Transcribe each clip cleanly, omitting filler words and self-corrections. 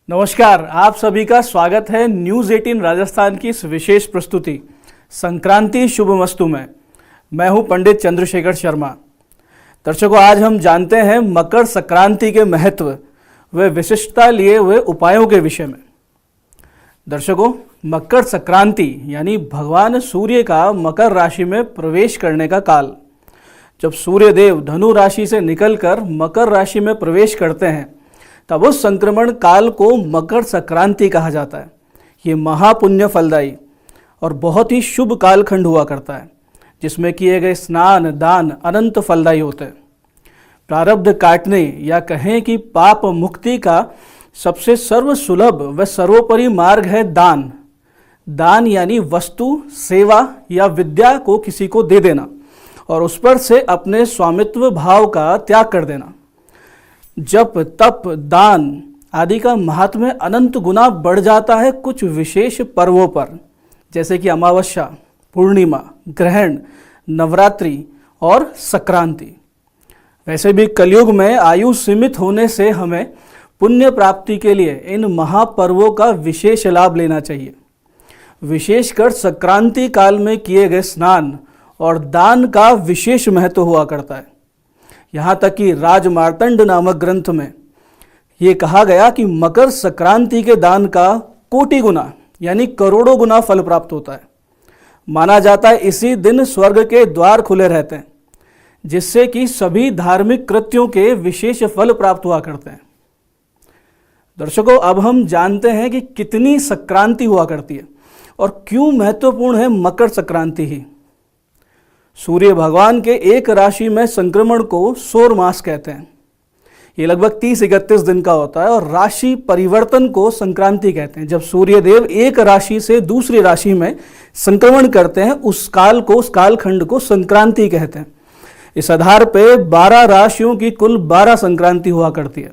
नमस्कार, आप सभी का स्वागत है न्यूज़ 18 राजस्थान की इस विशेष प्रस्तुति संक्रांति शुभमस्तु में। मैं हूं पंडित चंद्रशेखर शर्मा। दर्शकों, आज हम जानते हैं मकर संक्रांति के महत्व व विशिष्टता लिए हुए उपायों के विषय में। दर्शकों, मकर संक्रांति यानी भगवान सूर्य का मकर राशि में प्रवेश करने का काल। जब सूर्य देव धनु राशि से निकलकर मकर राशि में प्रवेश करते हैं तब उस संक्रमण काल को मकर संक्रांति कहा जाता है। ये महापुण्य फलदायी और बहुत ही शुभ कालखंड हुआ करता है, जिसमें किए गए स्नान दान अनंत फलदायी होते हैं। प्रारब्ध काटने या कहें कि पाप मुक्ति का सबसे सर्वसुलभ व सर्वोपरि मार्ग है दान। दान यानी वस्तु, सेवा या विद्या को किसी को दे देना और उस पर से अपने स्वामित्व भाव का त्याग कर देना। जप, तप, दान आदि का महात्म्य अनंत गुना बढ़ जाता है कुछ विशेष पर्वों पर, जैसे कि अमावस्या, पूर्णिमा, ग्रहण, नवरात्रि और संक्रांति। वैसे भी कलयुग में आयु सीमित होने से हमें पुण्य प्राप्ति के लिए इन महापर्वों का विशेष लाभ लेना चाहिए। विशेषकर संक्रांति काल में किए गए स्नान और दान का विशेष महत्व हुआ करता है। यहाँ तक कि राजमार्तंड नामक ग्रंथ में ये कहा गया कि मकर संक्रांति के दान का कोटि गुना यानी करोड़ों गुना फल प्राप्त होता है। माना जाता है इसी दिन स्वर्ग के द्वार खुले रहते हैं, जिससे कि सभी धार्मिक कृत्यों के विशेष फल प्राप्त हुआ करते हैं। दर्शकों, अब हम जानते हैं कि कितनी संक्रांति हुआ करती है और क्यों महत्वपूर्ण है मकर संक्रांति ही। सूर्य भगवान के एक राशि में संक्रमण को सौर मास कहते हैं। ये लगभग 30-31 दिन का होता है और राशि परिवर्तन को संक्रांति कहते हैं। जब सूर्य देव एक राशि से दूसरी राशि में संक्रमण करते हैं उस कालखंड को संक्रांति कहते हैं। इस आधार पे 12 राशियों की कुल 12 संक्रांति हुआ करती है।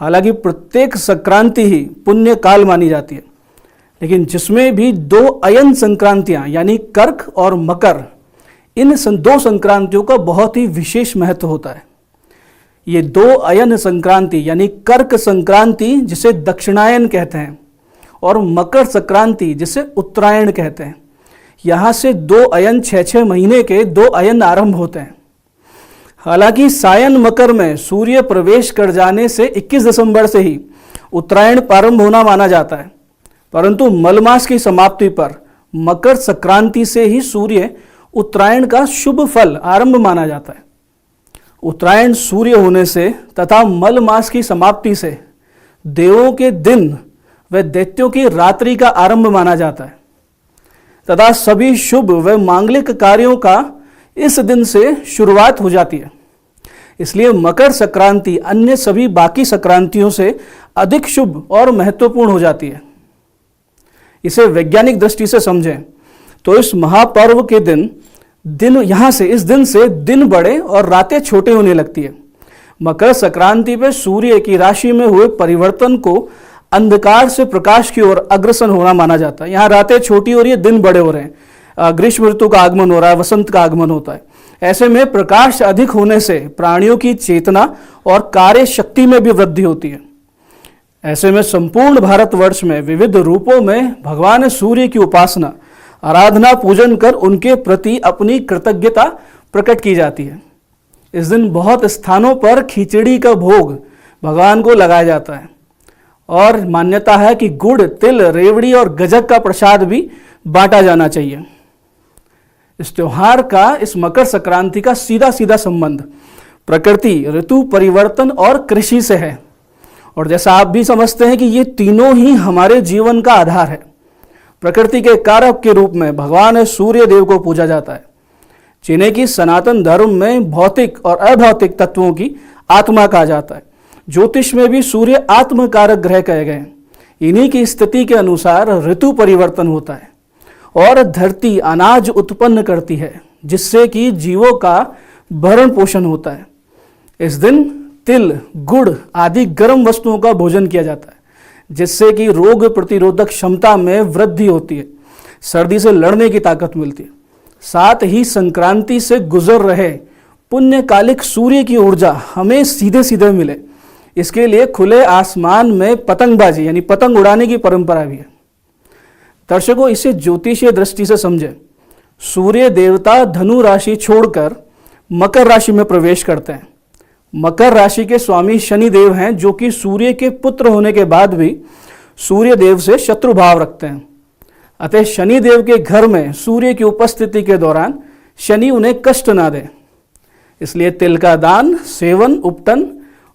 हालांकि प्रत्येक संक्रांति ही पुण्य काल मानी जाती है, लेकिन जिसमें भी 2 अयन संक्रांतियां यानी कर्क और मकर, इन 2 संक्रांतियों का बहुत ही विशेष महत्व होता है। ये 2 अयन संक्रांति यानी कर्क संक्रांति जिसे दक्षिणायन कहते हैं और मकर संक्रांति जिसे उत्तरायण कहते हैं, यहाँ से 2 अयन 6-6 महीने के 2 अयन आरंभ होते हैं। हालांकि सायन मकर में सूर्य प्रवेश कर जाने से 21 दिसंबर से ही उत्तरायण प्रारंभ होना माना जाता है, परंतु मलमास की समाप्ति पर मकर संक्रांति से ही सूर्य उत्तरायण का शुभ फल आरंभ माना जाता है। उत्तरायण सूर्य होने से तथा मल मास की समाप्ति से देवों के दिन व दैत्यों की रात्रि का आरंभ माना जाता है तथा सभी शुभ व मांगलिक कार्यों का इस दिन से शुरुआत हो जाती है। इसलिए मकर संक्रांति अन्य सभी बाकी संक्रांतियों से अधिक शुभ और महत्वपूर्ण हो जाती है। इसे वैज्ञानिक दृष्टि से समझें तो इस महापर्व के दिन इस दिन से दिन बड़े और रातें छोटे होने लगती है। मकर संक्रांति पे सूर्य की राशि में हुए परिवर्तन को अंधकार से प्रकाश की ओर अग्रसर होना माना जाता है। यहाँ रातें छोटी हो रही है, दिन बड़े हो रहे हैं। ग्रीष्म ऋतु का आगमन हो रहा है, वसंत का आगमन होता है। ऐसे में प्रकाश अधिक होने से प्राणियों की चेतना और कार्य शक्ति में भी वृद्धि होती है। ऐसे में संपूर्ण भारतवर्ष में विविध रूपों में भगवान सूर्य की उपासना, आराधना, पूजन कर उनके प्रति अपनी कृतज्ञता प्रकट की जाती है। इस दिन बहुत स्थानों पर खिचड़ी का भोग भगवान को लगाया जाता है और मान्यता है कि गुड़, तिल, रेवड़ी और गज्जक का प्रसाद भी बांटा जाना चाहिए। इस त्योहार का, इस मकर संक्रांति का सीधा सीधा संबंध प्रकृति, ऋतु परिवर्तन और कृषि से है। और जैसा आप भी समझते हैं कि ये तीनों ही हमारे जीवन का आधार है। प्रकृति के कारक के रूप में भगवान सूर्य देव को पूजा जाता है, जिन्हें की सनातन धर्म में भौतिक और अभौतिक तत्वों की आत्मा कहा जाता है। ज्योतिष में भी सूर्य आत्म कारक ग्रह कहे गए हैं। इन्हीं की स्थिति के अनुसार ऋतु परिवर्तन होता है और धरती अनाज उत्पन्न करती है, जिससे कि जीवों का भरण पोषण होता है। इस दिन तिल, गुड़ आदि गर्म वस्तुओं का भोजन किया जाता है, जिससे कि रोग प्रतिरोधक क्षमता में वृद्धि होती है, सर्दी से लड़ने की ताकत मिलती है। साथ ही संक्रांति से गुजर रहे पुण्यकालिक सूर्य की ऊर्जा हमें सीधे सीधे मिले, इसके लिए खुले आसमान में पतंगबाजी यानी पतंग उड़ाने की परंपरा भी है। दर्शकों, इसे ज्योतिषीय दृष्टि से समझें। सूर्य देवता धनु राशि छोड़कर मकर राशि में प्रवेश करते हैं। मकर राशि के स्वामी शनि देव हैं, जो कि सूर्य के पुत्र होने के बाद भी सूर्य देव से शत्रु भाव रखते हैं। अतः शनि देव के घर में सूर्य की उपस्थिति के दौरान शनि उन्हें कष्ट ना दें, इसलिए तिल का दान, सेवन, उपटन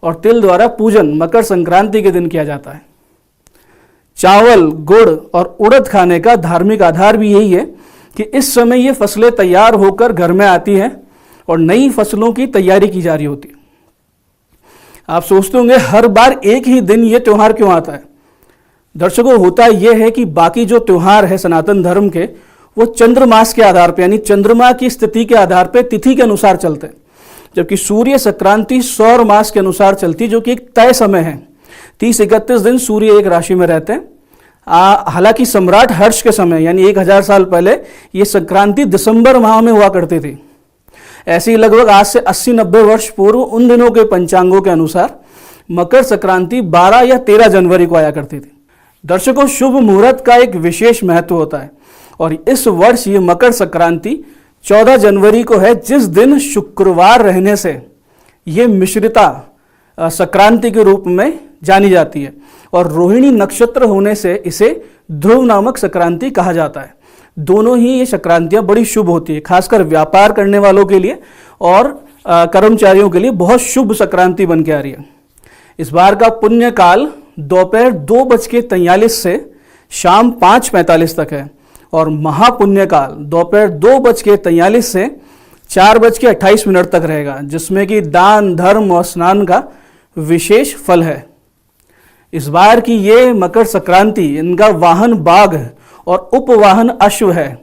और तिल द्वारा पूजन मकर संक्रांति के दिन किया जाता है। चावल, गुड़ और उड़द खाने का धार्मिक आधार भी यही है कि इस समय ये फसलें तैयार होकर घर में आती हैं और नई फसलों की तैयारी की जा रही होती है। आप सोचते होंगे हर बार एक ही दिन ये त्योहार क्यों आता है। दर्शकों, होता यह है कि बाकी जो त्योहार है सनातन धर्म के, वो चंद्रमास के आधार पर यानी चंद्रमा की स्थिति के आधार पर तिथि के अनुसार चलते हैं, जबकि सूर्य संक्रांति सौर मास के अनुसार चलती, जो कि एक तय समय है। 30-31 दिन सूर्य एक राशि में रहते हैं। हालांकि सम्राट हर्ष के समय यानी 1000 साल पहले ये संक्रांति दिसंबर माह में हुआ करती थी। ऐसे ही लगभग आज से 80-90 वर्ष पूर्व उन दिनों के पंचांगों के अनुसार मकर संक्रांति 12 या 13 जनवरी को आया करती थी। दर्शकों, शुभ मुहूर्त का एक विशेष महत्व होता है और इस वर्ष ये मकर संक्रांति 14 जनवरी को है, जिस दिन शुक्रवार रहने से ये मिश्रिता संक्रांति के रूप में जानी जाती है और रोहिणी नक्षत्र होने से इसे ध्रुव नामक संक्रांति कहा जाता है। दोनों ही ये संक्रांतियां बड़ी शुभ होती है, खासकर व्यापार करने वालों के लिए और कर्मचारियों के लिए बहुत शुभ संक्रांति बन के आ रही है। इस बार का पुण्य काल दोपहर 2:43 से शाम 5:45 तक है और महापुण्य काल दोपहर 2:43 से 4:28 तक रहेगा, जिसमें कि दान, धर्म और स्नान का विशेष फल है। इस बार की ये मकर संक्रांति, इनका वाहन बाघ और उपवाहन अश्व है।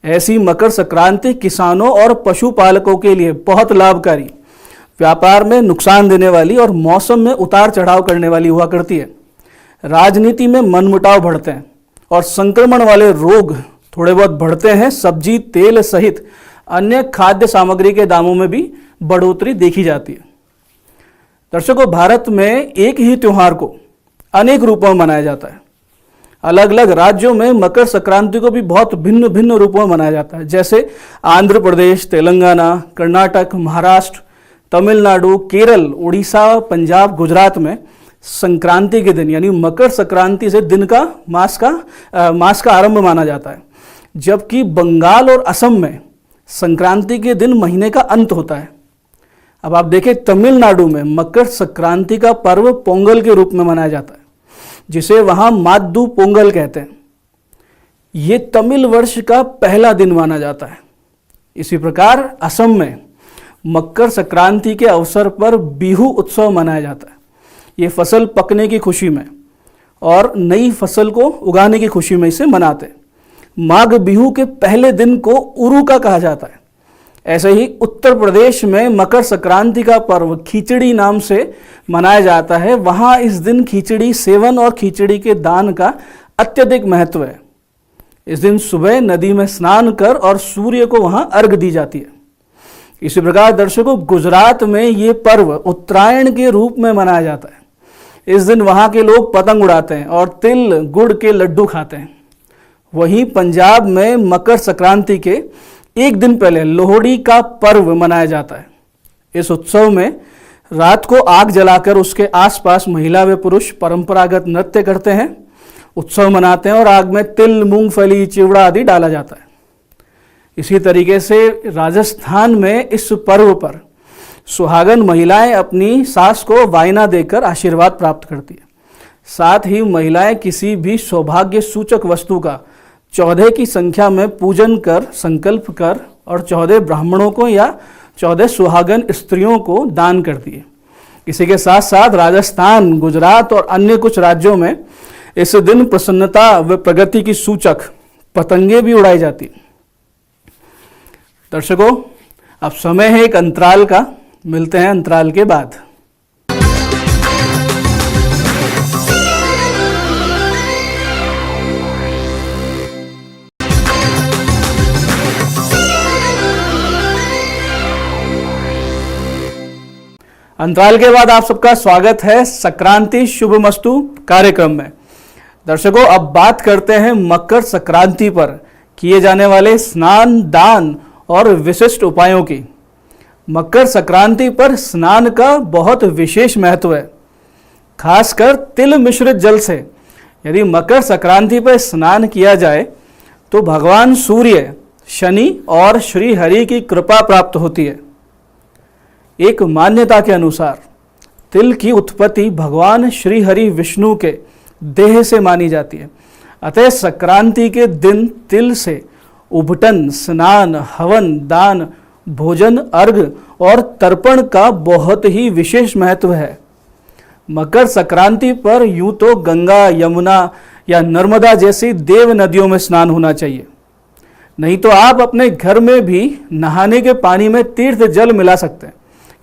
ऐसी मकर संक्रांति किसानों और पशुपालकों के लिए बहुत लाभकारी, व्यापार में नुकसान देने वाली और मौसम में उतार चढ़ाव करने वाली हुआ करती है। राजनीति में मनमुटाव बढ़ते हैं और संक्रमण वाले रोग थोड़े बहुत बढ़ते हैं। सब्जी, तेल सहित अन्य खाद्य सामग्री के दामों में भी बढ़ोतरी देखी जाती है। दर्शकों, भारत में एक ही त्योहार को अनेक रूपों में मनाया जाता है। अलग अलग राज्यों में मकर संक्रांति को भी बहुत भिन्न भिन्न रूपों में मनाया जाता है। जैसे आंध्र प्रदेश, तेलंगाना, कर्नाटक, महाराष्ट्र, तमिलनाडु, केरल, उड़ीसा, पंजाब, गुजरात में संक्रांति के दिन यानी मकर संक्रांति से दिन का मास का आरंभ माना जाता है, जबकि बंगाल और असम में संक्रांति के दिन महीने का अंत होता है। अब आप देखें, तमिलनाडु में मकर संक्रांति का पर्व पोंगल के रूप में मनाया जाता है, जिसे वहां माद्दू पोंगल कहते हैं। ये तमिल वर्ष का पहला दिन माना जाता है। इसी प्रकार असम में मकर संक्रांति के अवसर पर बिहू उत्सव मनाया जाता है। ये फसल पकने की खुशी में और नई फसल को उगाने की खुशी में इसे मनाते हैं। माघ बिहू के पहले दिन को उरुका कहा जाता है। ऐसे ही उत्तर प्रदेश में मकर संक्रांति का पर्व खिचड़ी नाम से मनाया जाता है। वहां इस दिन खिचड़ी सेवन और खिचड़ी के दान का अत्यधिक महत्व है। इस दिन सुबह नदी में स्नान कर और सूर्य को वहां अर्घ दी जाती है। इसी प्रकार दर्शकों, गुजरात में ये पर्व उत्तरायण के रूप में मनाया जाता है। इस दिन वहां के लोग पतंग उड़ाते हैं और तिल गुड़ के लड्डू खाते हैं। वहीं पंजाब में मकर संक्रांति के एक दिन पहले लोहड़ी का पर्व मनाया जाता है। इस उत्सव में रात को आग जलाकर उसके आसपास महिला व पुरुष परंपरागत नृत्य करते हैं, उत्सव मनाते हैं और आग में तिल, मूंगफली, चिवड़ा आदि डाला जाता है। इसी तरीके से राजस्थान में इस पर्व पर सुहागन महिलाएं अपनी सास को वायना देकर आशीर्वाद प्राप्त करती है। साथ ही महिलाएं किसी भी सौभाग्य सूचक वस्तु का 14 की संख्या में पूजन कर, संकल्प कर और 14 ब्राह्मणों को या 14 सुहागन स्त्रियों को दान करती है। इसी के साथ साथ राजस्थान, गुजरात और अन्य कुछ राज्यों में इस दिन प्रसन्नता व प्रगति की सूचक पतंगे भी उड़ाई जाती है। दर्शकों, अब समय है एक अंतराल का। मिलते हैं अंतराल के बाद। अंतराल के बाद आप सबका स्वागत है संक्रांति शुभमस्तु कार्यक्रम में। दर्शकों, अब बात करते हैं मकर संक्रांति पर किए जाने वाले स्नान, दान और विशिष्ट उपायों की। मकर संक्रांति पर स्नान का बहुत विशेष महत्व है, खासकर तिल मिश्रित जल से। यदि मकर संक्रांति पर स्नान किया जाए तो भगवान सूर्य, शनि और श्री हरि की कृपा प्राप्त होती है। एक मान्यता के अनुसार तिल की उत्पत्ति भगवान श्री हरि विष्णु के देह से मानी जाती है। अतः संक्रांति के दिन तिल से उबटन, स्नान, हवन, दान, भोजन, अर्घ और तर्पण का बहुत ही विशेष महत्व है। मकर संक्रांति पर यूं तो गंगा, यमुना या नर्मदा जैसी देव नदियों में स्नान होना चाहिए, नहीं तो आप अपने घर में भी नहाने के पानी में तीर्थ जल मिला सकते हैं।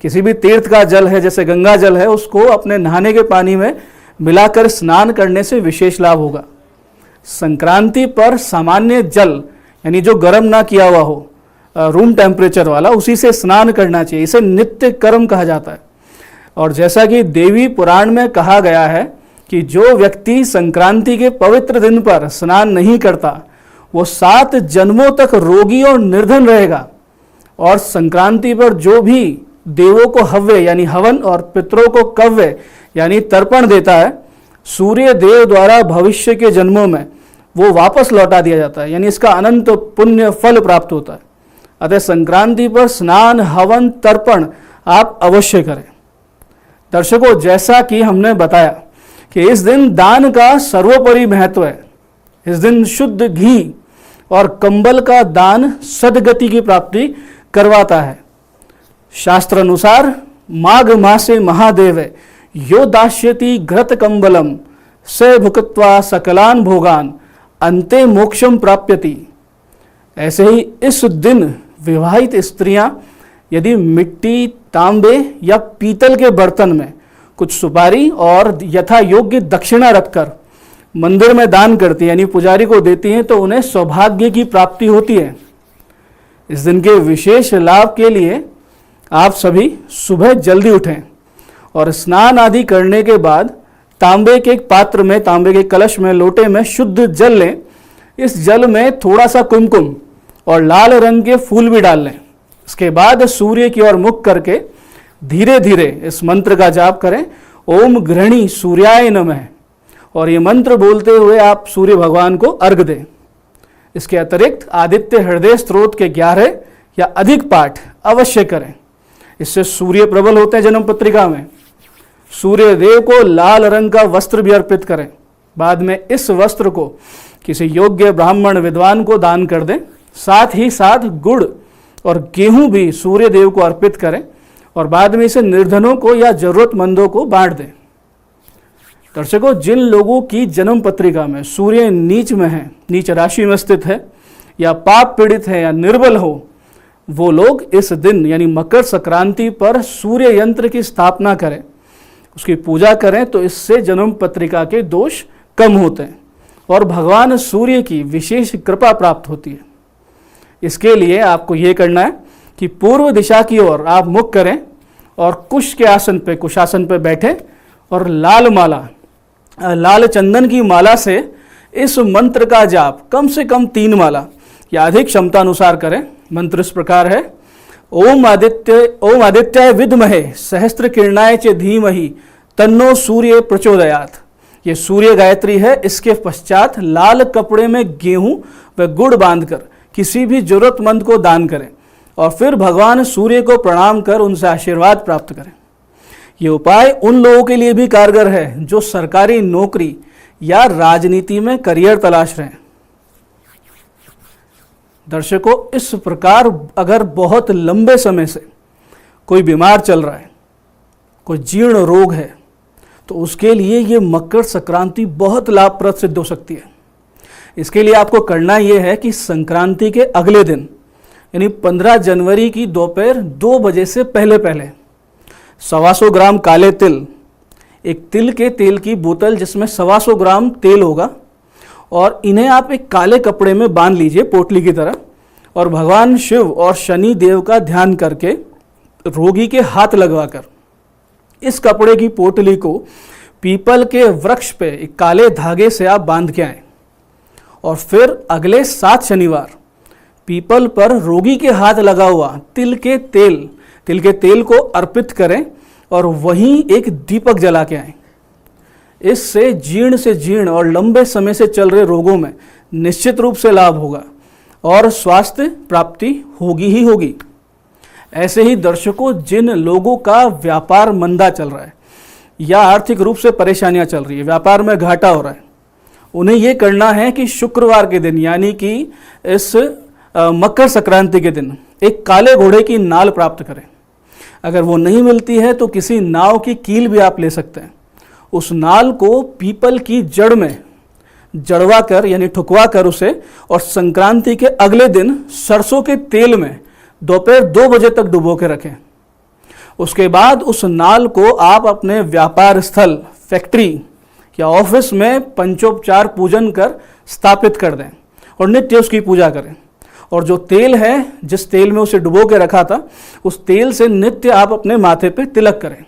किसी भी तीर्थ का जल है, जैसे गंगा जल है, उसको अपने नहाने के पानी में मिलाकर स्नान करने से विशेष लाभ होगा। संक्रांति पर सामान्य जल यानी जो गर्म ना किया हुआ हो, रूम टेम्परेचर वाला, उसी से स्नान करना चाहिए। इसे नित्य कर्म कहा जाता है। और जैसा कि देवी पुराण में कहा गया है कि जो व्यक्ति संक्रांति के पवित्र दिन पर स्नान नहीं करता वो 7 जन्मों तक रोगी और निर्धन रहेगा। और संक्रांति पर जो भी देवों को हव्य यानी हवन और पितरों को कव्य यानी तर्पण देता है, सूर्य देव द्वारा भविष्य के जन्मों में वो वापस लौटा दिया जाता है, यानी इसका अनंत पुण्य फल प्राप्त होता है। अतः संक्रांति पर स्नान, हवन, तर्पण आप अवश्य करें। दर्शकों, जैसा कि हमने बताया कि इस दिन दान का सर्वोपरि महत्व है। इस दिन शुद्ध घी और कंबल का दान सद्गति की प्राप्ति करवाता है। शास्त्र अनुसार माघ मासे महादेव यो दास्यति घृत कंबलम स भुक्त्वा सकलान भोगान अंते मोक्षम प्राप्यति। ऐसे ही इस दिन विवाहित स्त्रियां यदि मिट्टी, तांबे या पीतल के बर्तन में कुछ सुपारी और यथा योग्य दक्षिणा रखकर मंदिर में दान करती हैं, यानी पुजारी को देती हैं, तो उन्हें सौभाग्य की प्राप्ति होती है। इस दिन के विशेष लाभ के लिए आप सभी सुबह जल्दी उठें और स्नान आदि करने के बाद तांबे के एक पात्र में, तांबे के कलश में, लोटे में शुद्ध जल लें। इस जल में थोड़ा सा कुमकुम और लाल रंग के फूल भी डाल लें। इसके बाद सूर्य की ओर मुख करके धीरे धीरे इस मंत्र का जाप करें, ओम गृहणी सूर्याय नमः। और ये मंत्र बोलते हुए आप सूर्य भगवान को अर्घ दें। इसके अतिरिक्त आदित्य हृदय स्तोत्र के 11 या अधिक पाठ अवश्य करें। इससे सूर्य प्रबल होते हैं जन्म पत्रिका में। सूर्य देव को लाल रंग का वस्त्र भी अर्पित करें। बाद में इस वस्त्र को किसी योग्य ब्राह्मण विद्वान को दान कर दें। साथ ही साथ गुड़ और गेहूं भी सूर्य देव को अर्पित करें और बाद में इसे निर्धनों को या जरूरतमंदों को बांट दें। दर्शकों, जिन लोगों की जन्म पत्रिका में सूर्य नीच में है, नीच राशि में स्थित है, या पाप पीड़ित है या निर्बल हो, वो लोग इस दिन यानी मकर संक्रांति पर सूर्य यंत्र की स्थापना करें, उसकी पूजा करें, तो इससे जन्म पत्रिका के दोष कम होते हैं और भगवान सूर्य की विशेष कृपा प्राप्त होती है। इसके लिए आपको ये करना है कि पूर्व दिशा की ओर आप मुख करें और कुश के आसन पे, कुशासन पे बैठे और लाल चंदन की माला से इस मंत्र का जाप कम से कम 3 माला या अधिक क्षमता अनुसार करें। मंत्र इस प्रकार है, ओम आदित्याय विद्महे सहस्त्र किरणाय च धीमहि तन्नो सूर्य प्रचोदयात्। ये सूर्य गायत्री है। इसके पश्चात लाल कपड़े में गेहूं व गुड़ बांधकर किसी भी जरूरतमंद को दान करें और फिर भगवान सूर्य को प्रणाम कर उनसे आशीर्वाद प्राप्त करें। ये उपाय उन लोगों के लिए भी कारगर है जो सरकारी नौकरी या राजनीति में करियर तलाश रहे हैं। दर्शकों, इस प्रकार अगर बहुत लंबे समय से कोई बीमार चल रहा है, कोई जीर्ण रोग है, तो उसके लिए ये मकर संक्रांति बहुत लाभप्रद सिद्ध हो सकती है। इसके लिए आपको करना ये है कि संक्रांति के अगले दिन यानी 15 जनवरी की दोपहर 2 बजे से पहले 125 ग्राम काले तिल, एक तिल के तेल की बोतल जिसमें 125 ग्राम तेल होगा, और इन्हें आप एक काले कपड़े में बांध लीजिए पोटली की तरह, और भगवान शिव और शनि देव का ध्यान करके रोगी के हाथ लगवाकर इस कपड़े की पोटली को पीपल के वृक्ष पे एक काले धागे से आप बांध के आए और फिर अगले 7 शनिवार पीपल पर रोगी के हाथ लगा हुआ तिल के तेल को अर्पित करें और वहीं एक दीपक जला के आए। इससे जीर्ण से जीर्ण और लंबे समय से चल रहे रोगों में निश्चित रूप से लाभ होगा और स्वास्थ्य प्राप्ति होगी ही होगी। ऐसे ही दर्शकों, जिन लोगों का व्यापार मंदा चल रहा है या आर्थिक रूप से परेशानियां चल रही है, व्यापार में घाटा हो रहा है, उन्हें ये करना है कि शुक्रवार के दिन यानी कि इस मकर संक्रांति के दिन एक काले घोड़े की नाल प्राप्त करें। अगर वो नहीं मिलती है तो किसी नाव की कील भी आप ले सकते हैं। उस नाल को पीपल की जड़ में जड़वा कर यानी ठुकवा कर उसे और संक्रांति के अगले दिन सरसों के तेल में दोपहर 2 बजे तक डुबो के रखें। उसके बाद उस नाल को आप अपने व्यापार स्थल, फैक्ट्री या ऑफिस में पंचोपचार पूजन कर स्थापित कर दें और नित्य उसकी पूजा करें। और जो तेल है, जिस तेल में उसे डुबो के रखा था, उस तेल से नित्य आप अपने माथे पे तिलक करें।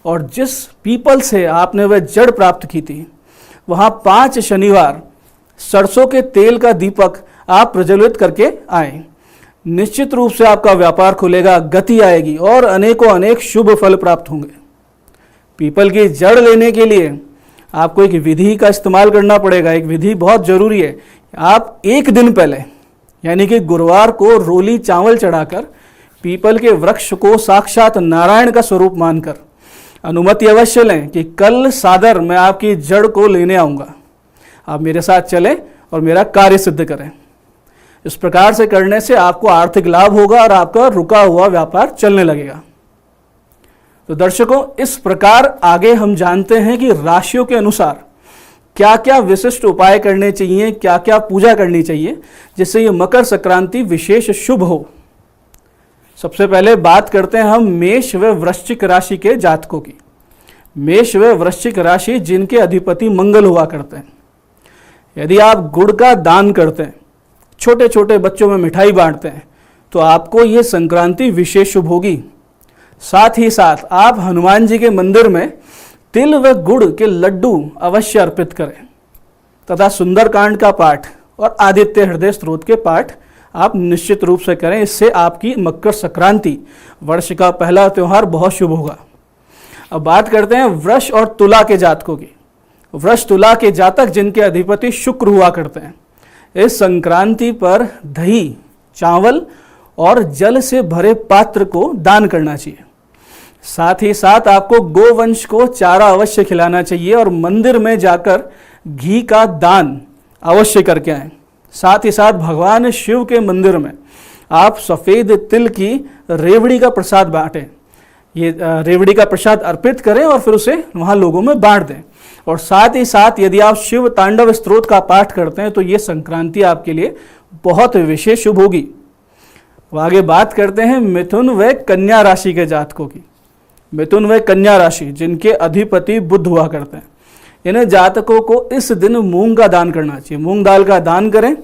और जिस पीपल से आपने वह जड़ प्राप्त की थी, वहाँ 5 शनिवार सरसों के तेल का दीपक आप प्रज्वलित करके आए। निश्चित रूप से आपका व्यापार खुलेगा, गति आएगी और अनेक शुभ फल प्राप्त होंगे। पीपल की जड़ लेने के लिए आपको एक विधि का इस्तेमाल करना पड़ेगा। एक विधि बहुत जरूरी है। आप एक दिन पहले यानी कि गुरुवार को रोली चावल चढ़ाकर पीपल के वृक्ष को साक्षात नारायण का स्वरूप मानकर अनुमति अवश्य लें कि कल सादर मैं आपकी जड़ को लेने आऊँगा, आप मेरे साथ चलें और मेरा कार्य सिद्ध करें। इस प्रकार से करने से आपको आर्थिक लाभ होगा और आपका रुका हुआ व्यापार चलने लगेगा। तो दर्शकों, इस प्रकार आगे हम जानते हैं कि राशियों के अनुसार क्या क्या विशिष्ट उपाय करने चाहिए, क्या क्या पूजा करनी चाहिए जिससे ये मकर संक्रांति विशेष शुभ हो। सबसे पहले बात करते हैं हम मेष व वृश्चिक राशि के जातकों की। मेष व वृश्चिक राशि जिनके अधिपति मंगल हुआ करते हैं, यदि आप गुड़ का दान करते हैं, छोटे छोटे बच्चों में मिठाई बांटते हैं, तो आपको ये संक्रांति विशेष शुभ होगी। साथ ही साथ आप हनुमान जी के मंदिर में तिल व गुड़ के लड्डू अवश्य अर्पित करें तथा सुंदरकांड का पाठ और आदित्य हृदय स्तोत्र के पाठ आप निश्चित रूप से करें। इससे आपकी मकर संक्रांति वर्ष का पहला त्यौहार बहुत शुभ होगा। अब बात करते हैं वृष और तुला के जातकों की। वृष तुला के जातक जिनके अधिपति शुक्र हुआ करते हैं, इस संक्रांति पर दही, चावल और जल से भरे पात्र को दान करना चाहिए। साथ ही साथ आपको गोवंश को चारा अवश्य खिलाना चाहिए और मंदिर में जाकर घी का दान अवश्य करके आएं। साथ ही साथ भगवान शिव के मंदिर में आप सफ़ेद तिल की रेवड़ी का प्रसाद बांटें। ये रेवड़ी का प्रसाद अर्पित करें और फिर उसे वहाँ लोगों में बांट दें। और साथ ही साथ यदि आप शिव तांडव स्तोत्र का पाठ करते हैं तो ये संक्रांति आपके लिए बहुत विशेष शुभ होगी। आगे बात करते हैं मिथुन व कन्या राशि के जातकों की। मिथुन व कन्या राशि जिनके अधिपति बुध हुआ करते हैं, इन जातकों को इस दिन मूंग का दान करना चाहिए। मूंग दाल का दान करें,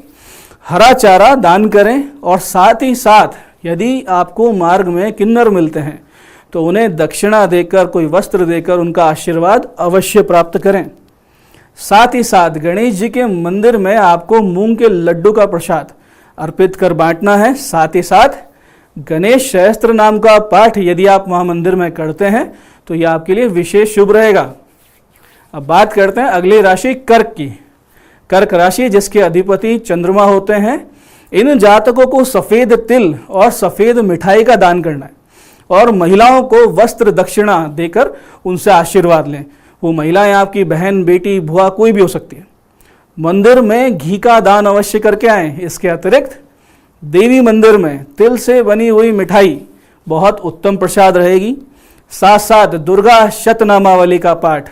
हरा चारा दान करें और साथ ही साथ यदि आपको मार्ग में किन्नर मिलते हैं तो उन्हें दक्षिणा देकर, कोई वस्त्र देकर उनका आशीर्वाद अवश्य प्राप्त करें। साथ ही साथ गणेश जी के मंदिर में आपको मूंग के लड्डू का प्रसाद अर्पित कर बांटना है। साथ ही साथ गणेश सहस्त्र नाम का पाठ यदि आप वहाँ मंदिर में करते हैं तो यह आपके लिए विशेष शुभ रहेगा। अब बात करते हैं अगली राशि कर्क की। कर्क राशि जिसके अधिपति चंद्रमा होते हैं, इन जातकों को सफ़ेद तिल और सफ़ेद मिठाई का दान करना है और महिलाओं को वस्त्र दक्षिणा देकर उनसे आशीर्वाद लें। वो महिलाएं आपकी बहन, बेटी, बुआ कोई भी हो सकती है। मंदिर में घी का दान अवश्य करके आएँ। इसके अतिरिक्त देवी मंदिर में तिल से बनी हुई मिठाई बहुत उत्तम प्रसाद रहेगी। साथ साथ दुर्गा शतनामावली का पाठ